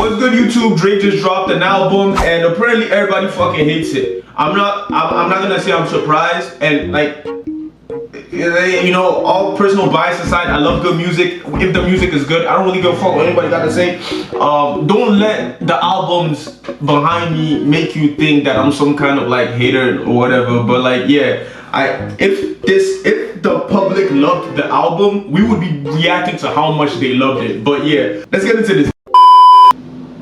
What's good, YouTube? Drake just dropped an album, and apparently everybody fucking hates it. I'm not gonna say I'm surprised, and like, you know, all personal bias aside, I love good music. If the music is good, I don't really give a fuck what anybody got to say. Don't let the albums behind me make you think that I'm some kind of like hater or whatever. But like, yeah, if the public loved the album, we would be reacting to how much they loved it. But yeah, let's get into this.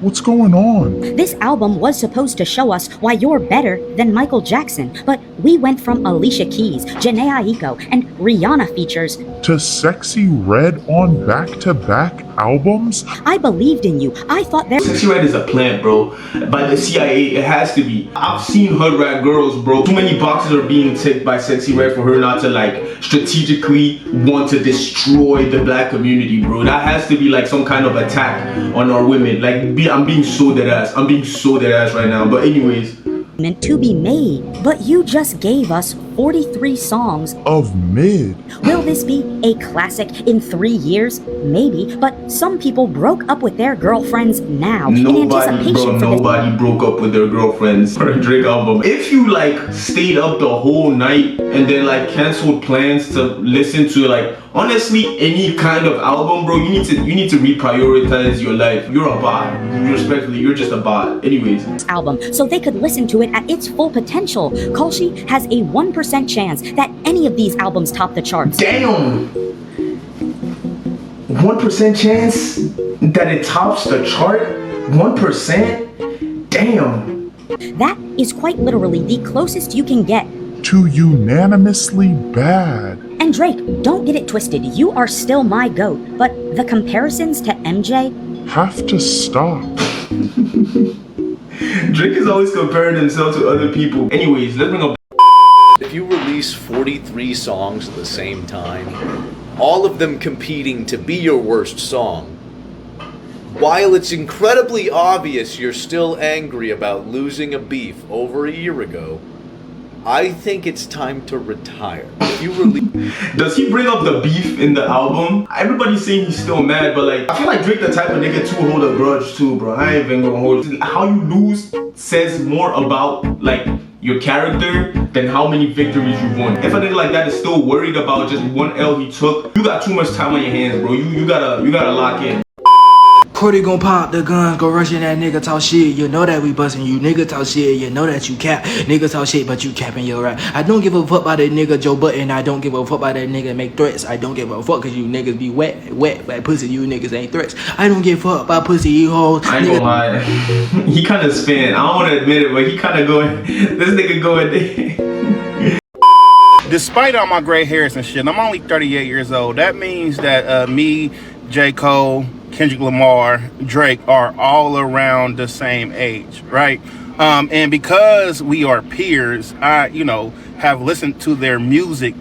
What's going on? This album was supposed to show us why you're better than Michael Jackson, but we went from Alicia Keys, Jhené Aiko, and Rihanna features To Sexy Red on back-to-back albums? I believed in you. I thought there. Sexy Red is a plant, bro. By the CIA, it has to be. I've seen hood rat girls, bro. Too many boxes are being ticked by Sexy Red for her not to like strategically want to destroy the black community, bro. That has to be like some kind of attack on our women. Like, I'm being so dead ass. I'm being so dead ass right now. But anyways. Meant to be made, but you just gave us 43 songs Of mid. Will this be a classic in 3 years? Maybe, but some people broke up with their girlfriends now in anticipation for Nobody broke up with their girlfriends for a Drake album. If you like stayed up the whole night and then like canceled plans to listen to like honestly any kind of album, bro, you need to reprioritize your life. You're a bot. Respectfully, you're just a bot. Anyways. Album, so they could listen to it at its full potential. Kalshi has a 1% chance that any of these albums top the charts. Damn! 1% chance that it tops the chart? 1%? Damn! That is quite literally the closest you can get. To unanimously bad. And Drake, don't get it twisted, you are still my GOAT, but the comparisons to MJ Have to stop. Drake is always comparing himself to other people. Anyways, let's bring up. If you release 43 songs at the same time, all of them competing to be your worst song, while it's incredibly obvious you're still angry about losing a beef over a year ago, I think it's time to retire. If you release... Does he bring up the beef in the album? Everybody's saying he's still mad, but like, I feel like Drake the type of nigga to hold a grudge too, bro. I ain't even gonna hold it. How you lose says more about like your character than how many victories you won. If a nigga like that is still worried about just one L he took, you got too much time on your hands, bro. You gotta lock in. Cordy gon' pop the guns, go rushing that nigga talk shit. You know that we bustin' you, nigga talk shit. You know that you cap, nigga talk shit, but you capping your rap. I don't give a fuck about that nigga Joe Button. I don't give a fuck about that nigga make threats. I don't give a fuck cause you niggas be wet pussy. You niggas ain't threats. I don't give a fuck about pussy, you hoes. I ain't gonna lie, he kind of spin. I don't want to admit it, but he kind of going. This nigga going there. Despite all my gray hairs and shit, I'm only 38 years old. That means that me, J. Cole, Kendrick Lamar, Drake are all around the same age, right? And because we are peers, I, have listened to their music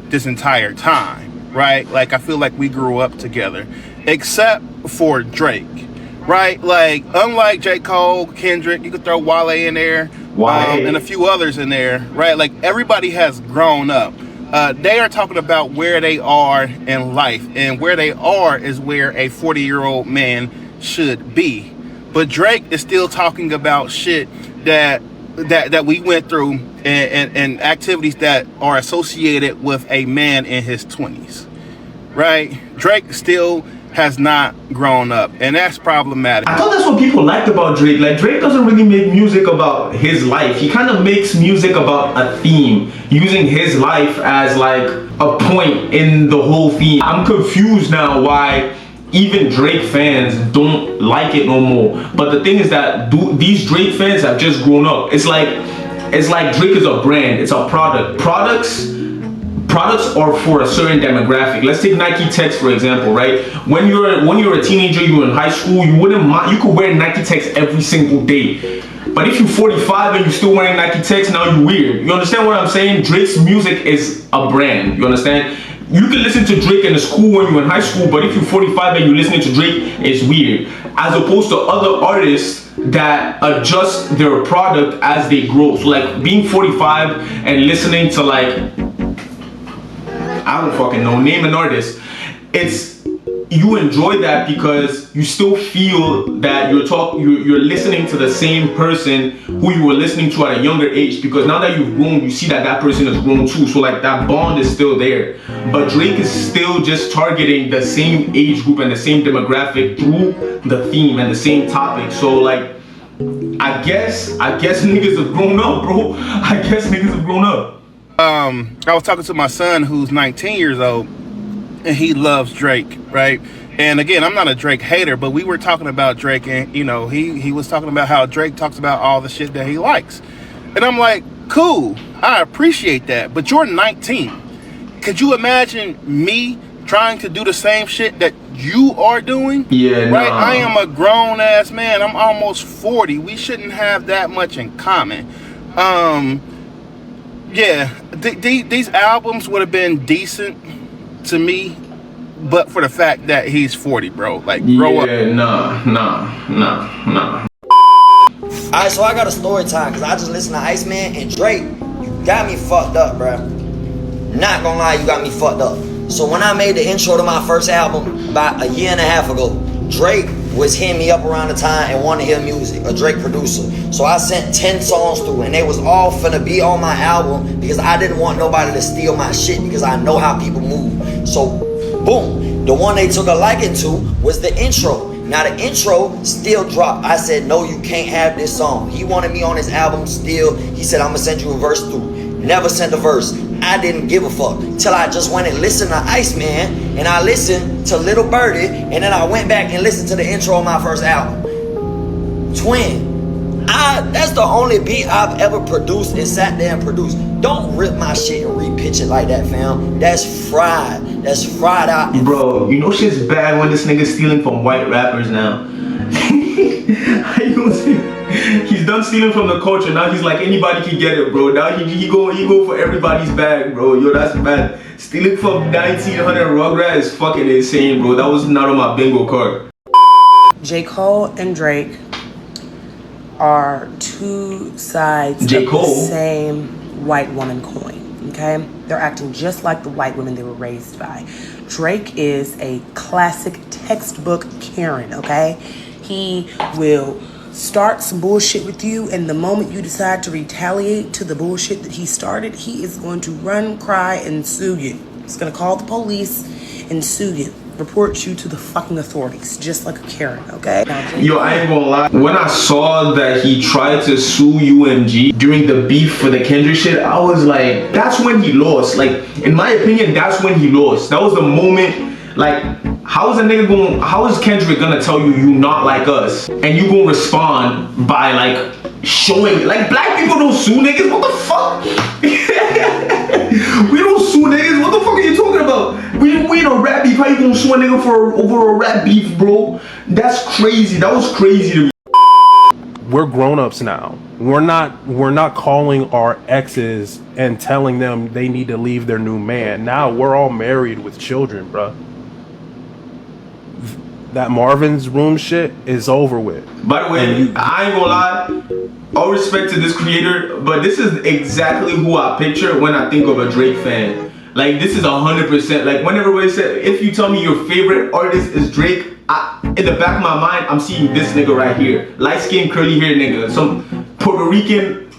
this entire time, right? Like, I feel like we grew up together, except for Drake, right? Like, unlike J. Cole, Kendrick, you could throw Wale in there, and a few others in there, right? Like, everybody has grown up. They are talking about where they are in life, and where they are is where a 40-year-old man should be. But Drake is still talking about shit that we went through and activities that are associated with a man in his 20s, right? Drake still has not grown up, and that's problematic. I thought that's what people liked about Drake. Like, Drake doesn't really make music about his life. He kind of makes music about a theme, using his life as like a point in the whole theme. I'm confused now why even Drake fans don't like it no more. But the thing is that these Drake fans have just grown up. It's like Drake is a brand. It's a product. Products are for a certain demographic. Let's take Nike Techs for example, right? When you're a teenager, you're in high school, you wouldn't mind, you could wear Nike Techs every single day. But if you're 45 and you're still wearing Nike Techs, now you're weird. You understand what I'm saying? Drake's music is a brand. You understand? You can listen to Drake in the school when you're in high school, but if you're 45 and you're listening to Drake, it's weird. As opposed to other artists that adjust their product as they grow. So like being 45 and listening to like, I don't fucking know, name an artist. It's you enjoy that because you still feel that you're listening to the same person who you were listening to at a younger age, because now that you've grown, you see that that person has grown too. So like that bond is still there. But Drake is still just targeting the same age group and the same demographic through the theme and the same topic. So like, I guess niggas have grown up, bro. I guess niggas have grown up. I was talking to my son who's 19 years old, and he loves Drake, right? And again, I'm not a Drake hater, but we were talking about Drake, and you know, he was talking about how Drake talks about all the shit that he likes. And I'm like, cool, I appreciate that, but you're 19. Could you imagine me trying to do the same shit that you are doing? Yeah, right. Nah. I am a grown ass man. I'm almost 40. We shouldn't have that much in common. Yeah, these albums would have been decent to me, but for the fact that he's 40, bro. Like, grow up. Nah. Alright, so I got a story time because I just listened to ICEMAN and Drake. You got me fucked up, bro. Not gonna lie, you got me fucked up. So when I made the intro to my first album about a year and a half ago, Drake was hitting me up around the time and wanted to hear music, a Drake producer. So I sent 10 songs through, and they was all finna be on my album because I didn't want nobody to steal my shit because I know how people move. So boom, the one they took a liking to was the intro. Now the intro still dropped. I said, no, you can't have this song. He wanted me on his album still. He said, I'm gonna send you a verse through. Never sent a verse. I didn't give a fuck till I just went and listened to ICEMAN, and I listened to Little Birdie, and then I went back and listened to the intro of my first album. Twin, that's the only beat I've ever produced and sat there and produced. Don't rip my shit and repitch it like that, fam. That's fried. That's fried out. Bro, you know shit's bad when this nigga's stealing from white rappers now. How you gonna say? He's done stealing from the culture. Now he's like, anybody can get it, bro. Now he go for everybody's bag, bro. Yo, that's bad. Stealing from 1900 Rugrats is fucking insane, bro. That was not on my bingo card. J. Cole and Drake are two sides of the same white woman coin, okay? They're acting just like the white women they were raised by. Drake is a classic textbook Karen, okay? He will start some bullshit with you, and the moment you decide to retaliate to the bullshit that he started, he is going to run, cry, and sue you. He's gonna call the police and sue you. Report you to the fucking authorities, just like a Karen, okay? Yo, I ain't gonna lie. When I saw that he tried to sue UMG during the beef for the Kendrick shit, I was like, that's when he lost. Like, in my opinion, that's when he lost. That was the moment, like, how is Kendrick gonna tell you not like us? And you gonna respond by, like, showing, like, black people don't sue niggas? What the fuck? We don't sue niggas. What the fuck are you talking about? We in a rap beef. How you gonna sue a nigga over a rap beef, bro? That's crazy. That was crazy to me. We're grown-ups now. We're not calling our exes and telling them they need to leave their new man. Now we're all married with children, bro. That Marvin's Room shit is over with. By the way, I ain't gonna lie, all respect to this creator, but this is exactly who I picture when I think of a Drake fan. Like, this is 100%. Like, when everybody said, if you tell me your favorite artist is Drake, in the back of my mind, I'm seeing this nigga right here. Light-skinned, curly hair nigga. Some Puerto Rican,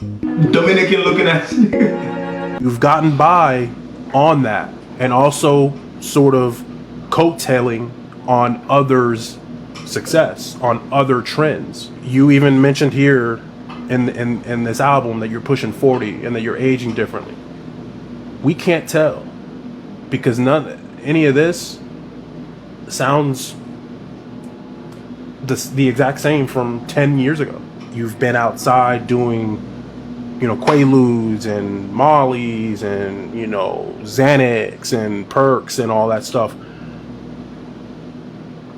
Dominican looking ass nigga. You've gotten by on that, and also sort of coattailing on others' success, on other trends. You even mentioned here in this album that you're pushing 40 and that you're aging differently. We can't tell because any of this sounds the exact same from 10 years ago. You've been outside doing, Quaaludes and Mollies and, Xanax and Perks and all that stuff.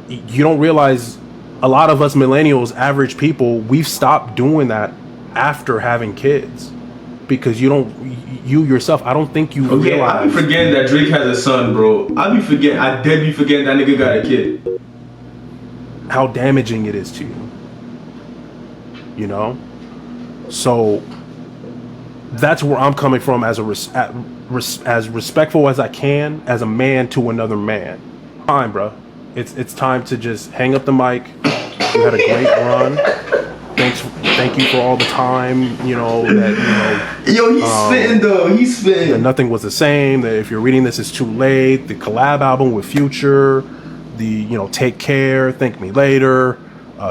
You don't realize a lot of us millennials, average people, we've stopped doing that after having kids because you yourself, I don't think you realize. I be forgetting that Drake has a son, bro. I dead be forgetting that nigga got a kid. How damaging it is to you, So that's where I'm coming from as as respectful as I can as a man to another man. Fine, bro. it's time to just hang up the mic. You had a great run. Thank you for all the time, Yo, he's spitting though. He's spitting. That nothing was the same. That if you're reading this, it's too late. The collab album with Future, the Take Care, Thank Me Later,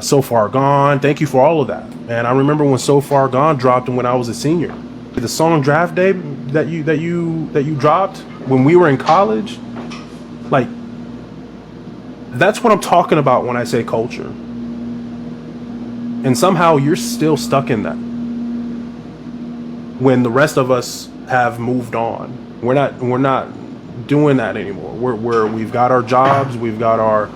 So Far Gone. Thank you for all of that. And I remember when So Far Gone dropped and when I was a senior. The song Draft Day that you dropped when we were in college, like, that's what I'm talking about when I say culture. And somehow you're still stuck in that when the rest of us have moved on. We're not doing that anymore. We've got our jobs, we've got our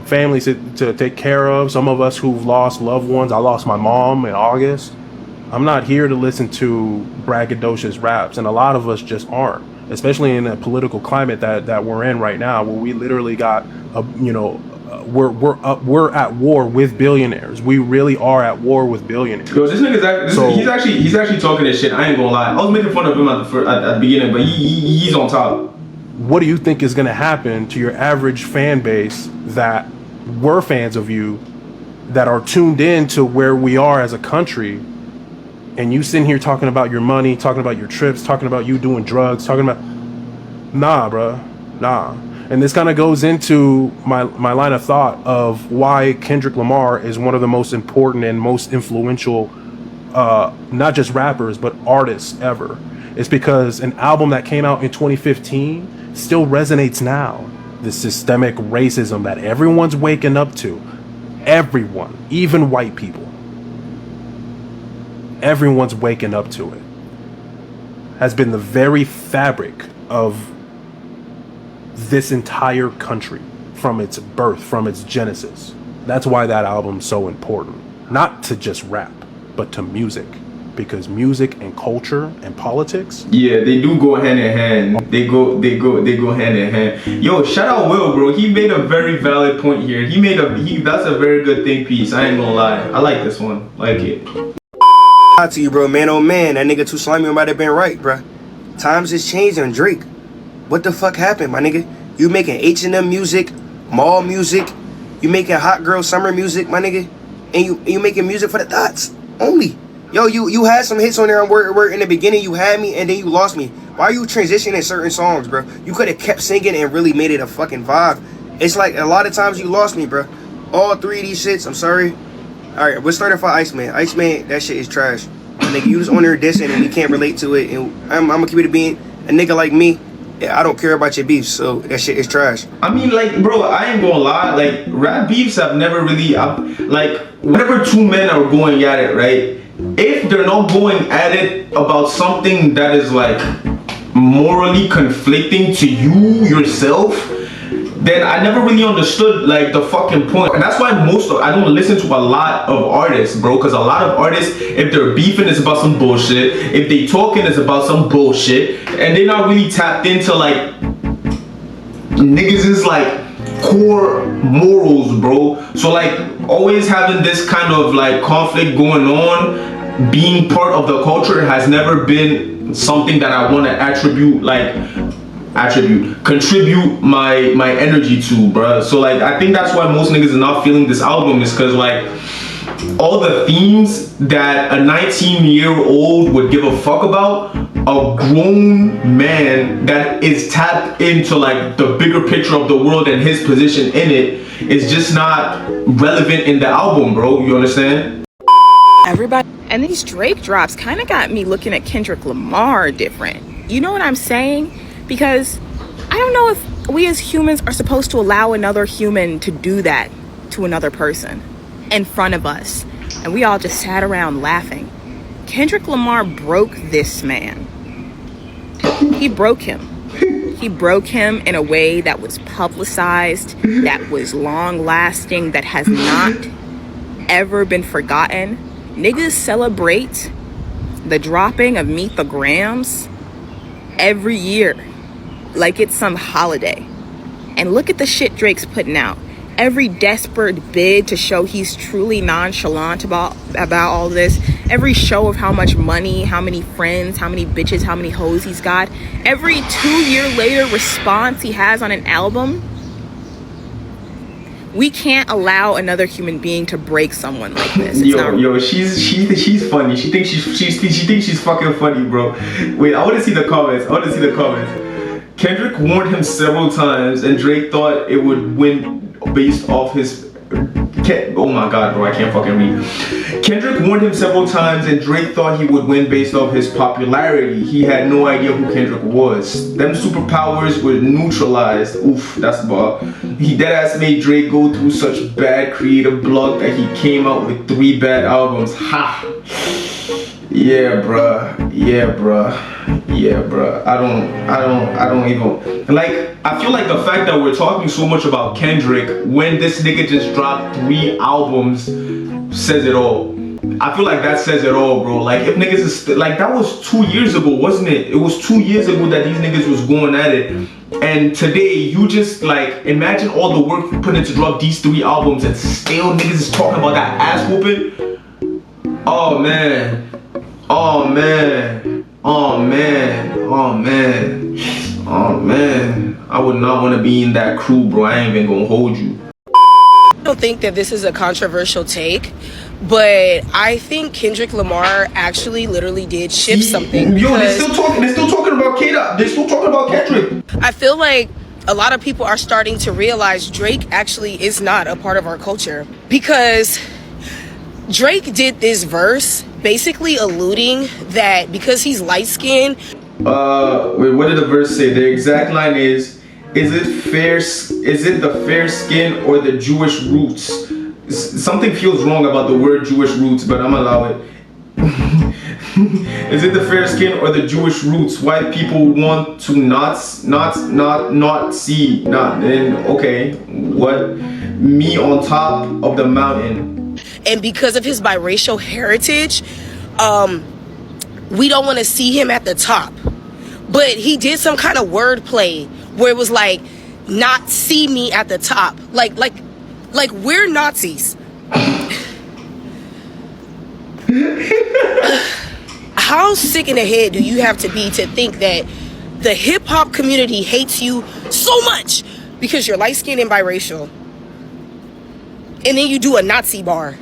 families to take care of. Some of us who've lost loved ones. I lost my mom in August. I'm not here to listen to braggadocious raps, and a lot of us just aren't, especially in the political climate that we're in right now, where we literally got we're at war with billionaires. We really are at war with billionaires. Yo, this nigga's he's actually talking this shit. I ain't gonna lie. I was making fun of him at the beginning, but he's on top. What do you think is gonna happen to your average fan base that were fans of you, that are tuned in to where we are as a country, and you sitting here talking about your money, talking about your trips, talking about you doing drugs, talking about nah. And this kind of goes into my line of thought of why Kendrick Lamar is one of the most important and most influential, not just rappers, but artists ever. It's because an album that came out in 2015 still resonates now. The systemic racism that everyone's waking up to. Everyone, even white people. Everyone's waking up to it. Has been the very fabric of this entire country from its birth, from its genesis. That's why that album's so important. Not to just rap, but to music. Because music and culture and politics, yeah, they do go hand in hand. They go hand in hand. Yo, shout out Will, bro. He made a very valid point here. That's a very good think piece. I ain't gonna lie. I like this one. Like it. To you, bro, man, oh man, that nigga Too Slimy might have been right, bro. Times has changed on Drake. What the fuck happened, my nigga? You making H&M music, mall music, you making hot girl summer music, my nigga, and you making music for the thoughts only. Yo, you had some hits on there where in the beginning you had me and then you lost me. Why are you transitioning certain songs, bro? You could have kept singing and really made it a fucking vibe. It's like a lot of times you lost me, bro. All three of these shits, I'm sorry. Alright, we're starting for Iceman. Iceman, that shit is trash. Nigga, you just on there dissing and we can't relate to it. And I'm gonna keep it being a nigga like me. I don't care about your beef, so that shit is trash. I mean, like, bro, I ain't gonna lie. Like, rap beefs have never really, like, whenever two men are going at it, right? If they're not going at it about something that is, like, morally conflicting to you yourself, then I never really understood, like, the fucking point. And that's why I don't listen to a lot of artists, bro. Because a lot of artists, if they're beefing, it's about some bullshit. If they talking, it's about some bullshit. And they're not really tapped into, like, niggas' like, core morals, bro. So, like, always having this kind of, like, conflict going on, being part of the culture has never been something that I want to contribute my energy to, bruh. So, like, I think that's why most niggas are not feeling this album, is because, like, all the themes that a 19-year-old would give a fuck about, a grown man that is tapped into, like, the bigger picture of the world and his position in it is just not relevant in the album, bro. You understand? Everybody. And these Drake drops kind of got me looking at Kendrick Lamar different. You know what I'm saying? Because I don't know if we as humans are supposed to allow another human to do that to another person in front of us. And we all just sat around laughing. Kendrick Lamar broke this man. He broke him. He broke him in a way that was publicized, that was long lasting, that has not ever been forgotten. Niggas celebrate the dropping of Meet the Grams every year like it's some holiday. And look at the shit Drake's putting out. Every desperate bid to show he's truly nonchalant about all this. Every show of how much money, how many friends, how many bitches, how many hoes he's got. Every 2 year later response he has on an album We can't allow another human being to break someone like this. She's funny. She thinks she's fucking funny, bro. Wait, I want to see the comments. Kendrick warned him several times, and Drake thought it would win based off his. Oh my god, bro, I can't fucking read. Kendrick warned him several times, and Drake thought he would win based off his popularity. He had no idea who Kendrick was. Them superpowers were neutralized. Oof, that's bar. He deadass made Drake go through such bad creative block that he came out with 3 bad albums. Ha! Yeah, bruh. I don't even like. I feel like the fact that we're talking so much about Kendrick when this nigga just dropped 3 albums says it all. I feel like that says it all, bro. Like if niggas is like that was 2 years ago, wasn't it? It was 2 years ago that these niggas was going at it. And today you just like imagine all the work you put in to drop these 3 albums and still niggas is talking about that ass whooping. Oh man. I would not want to be in that crew, bro. I ain't even gonna hold you. I don't think that this is a controversial take, but I think Kendrick Lamar actually literally did shift something. Yo, they're still talking about K-Dot. They're still talking about Kendrick. I feel like a lot of people are starting to realize Drake actually is not a part of our culture, because Drake did this verse basically alluding that because he's light-skinned. Wait, what did the verse say? The exact line is it the fair skin or the Jewish roots? Something feels wrong about the word Jewish roots, but I'm allow it. Is it the fair skin or the Jewish roots? White people want to not see, okay, what? Me on top of the mountain. And because of his biracial heritage, we don't want to see him at the top. But he did some kind of wordplay where it was like, not see me at the top. Like we're Nazis. How sick in the head do you have to be to think that the hip hop community hates you so much because you're light skinned and biracial? And then you do a Nazi bar.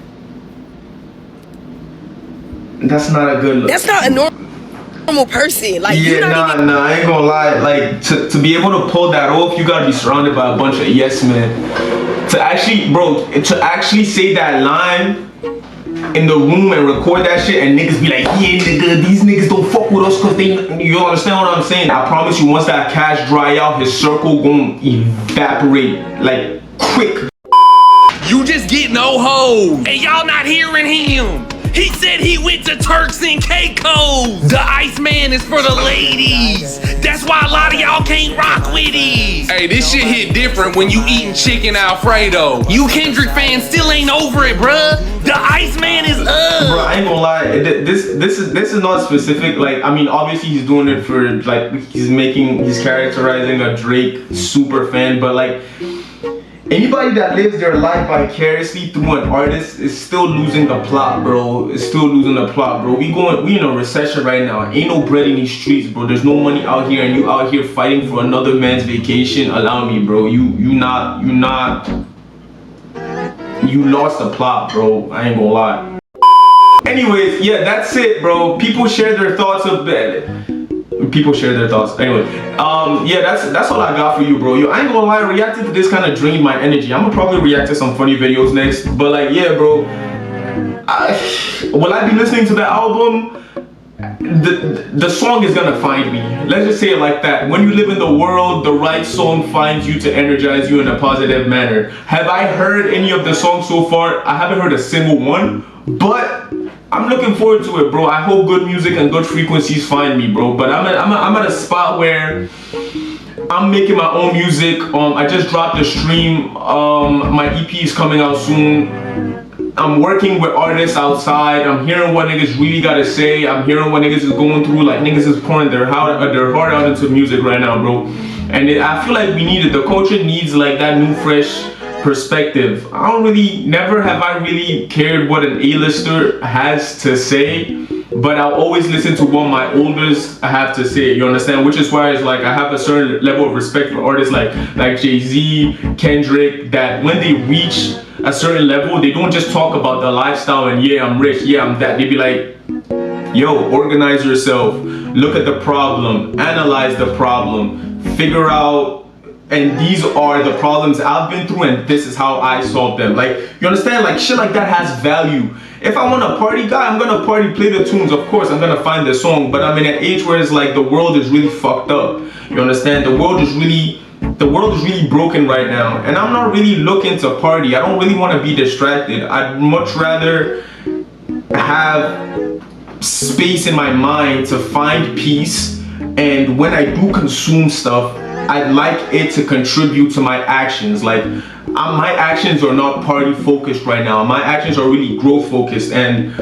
That's not a good look. That's not a normal person. Like, yeah, nah, I ain't gonna lie. Like, to be able to pull that off, you gotta be surrounded by a bunch of yes men. To actually say that line in the room and record that shit and niggas be like, yeah, nigga, these niggas don't fuck with us cause you understand what I'm saying? I promise you, once that cash dry out, his circle gonna evaporate, like, quick. You just get no hoes, and y'all not hearing him. He said he went to Turks and Caicos. The ICEMAN is for the ladies. That's why a lot of y'all can't rock with it. Hey, this shit hit different when you eating chicken Alfredo. You Kendrick fans still ain't over it, bruh. The ICEMAN is up. Bro, I ain't gonna lie. This is not specific. Like, I mean, obviously he's doing it for like he's characterizing a Drake super fan, but like. Anybody that lives their life vicariously through an artist is still losing the plot, bro. We in a recession right now. Ain't no bread in these streets, bro. There's no money out here, and you out here fighting for another man's vacation. Allow me, bro. You lost the plot, bro. I ain't gonna lie. Anyways, yeah, that's it, bro. People share their thoughts anyway. Yeah, that's all I got for you, bro. Yo, I ain't gonna lie, reacting to this kind of drained my energy. I'm gonna probably react to some funny videos next, but like, yeah, bro, will I be listening to the album? The song is gonna find me. Let's just say it like that. When you live in the world, the right song finds you to energize you in a positive manner. Have I heard any of the songs so far? I haven't heard a single one, but I'm looking forward to it, bro. I hope good music and good frequencies find me, bro. But I'm at a spot where I'm making my own music. I just dropped a stream. My EP is coming out soon. I'm working with artists outside. I'm hearing what niggas really gotta say. I'm hearing what niggas is going through. Like, niggas is pouring their heart out into music right now, bro. And I feel like we need it. The culture needs like that new, fresh perspective. Never have I really cared what an A-lister has to say. but I'll always listen to what my olders have to say, you understand? Which is why it's like I have a certain level of respect for artists like Jay-Z, Kendrick, that when they reach a certain level, they don't just talk about the lifestyle and yeah, I'm rich, yeah, I'm that. They be like, yo, organize yourself, look at the problem, analyze the problem, figure out, and these are the problems I've been through and this is how I solve them. Like, you understand? Like, shit like that has value. If I want a party guy, I'm gonna party, play the tunes, of course, I'm gonna find the song, but I'm in an age where it's like the world is really fucked up. You understand? The world is really broken right now, and I'm not really looking to party. I don't really want to be distracted. I'd much rather have space in my mind to find peace, and when I do consume stuff, I'd like it to contribute to my actions. Like, my actions are not party focused right now. My actions are really growth focused, and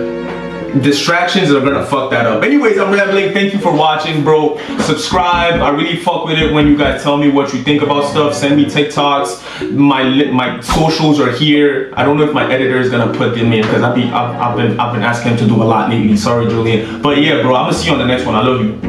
distractions are gonna fuck that up. Anyways, I'm rambling. Thank you for watching, bro. Subscribe. I really fuck with it when you guys tell me what you think about stuff. Send me TikToks. My socials are here. I don't know if my editor is gonna put them in because I've been asking him to do a lot lately. Sorry, Julian. But yeah, bro, I'm gonna see you on the next one. I love you.